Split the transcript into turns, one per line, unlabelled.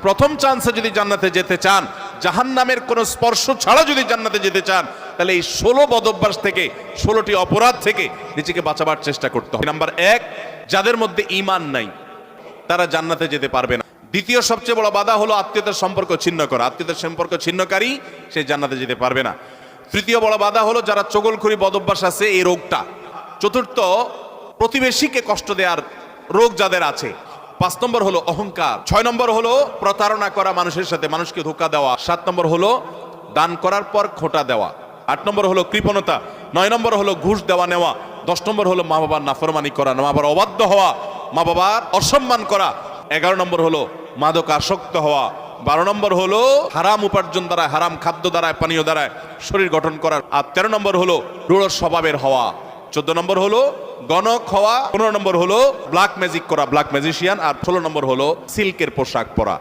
প্রথম চান্সে যদি জান্নাতে যেতে চান, জাহান্নামের কোনো স্পর্শ ছাড়া যদি জান্নাতে যেতে চান, তাহলে এই 16 বদঅভ্যাস থেকে, 16টি অপরাধ থেকে নিজেকে বাঁচাবার চেষ্টা করতে হবে। নাম্বার 1, যাদের মধ্যে ঈমান নাই তারা জান্নাতে যেতে পারবে না। দ্বিতীয় সবচেয়ে বড় বাধা হলো আত্মীয়তার সম্পর্ক ছিন্ন করা। আত্মীয়তার সম্পর্ক ছিন্নকারী সে জান্নাতে যেতে পারবে না। তৃতীয় বড় বাধা হলো যারা চগলখড়ি বদঅভ্যাস আছে, এই রোগটা। চতুর্থ, প্রতিবেশীকে কষ্ট দেওয়ার রোগ যাদের আছে। 5 নম্বর হলো অহংকার। 6 নম্বর হলো প্রতারণা করা, মানুষের সাথে মানুষকে ধোঁকা দেওয়া। 7 নম্বর হলো দান করার পর খোঁটা দেওয়া। 8 নম্বর হলো কৃপণতা। 9 নম্বর হলো ঘুষ দেওয়া নেওয়া। 10 নম্বর হলো মা বাবার নাফরমানি করা, মা বাবার অবাধ্য হওয়া, মা বাবার অসম্মান করা। 11 নম্বর হলো মাদক আসক্ত হওয়া। 12 নম্বর হলো হারাম উপার্জন দ্বারা, হারাম খাদ্য দ্বারা, পানীয় দ্বারা শরীর গঠন করা। আর 13 নম্বর হলো রূঢ় স্বভাবের হওয়া। 14 নম্বর হলো গণক হওয়া। 15 নম্বর হলো ব্ল্যাক ম্যাজিক করা, ব্ল্যাক ম্যাজিশিয়ান। আর 16 নম্বর হলো সিল্কের পোশাক পরা।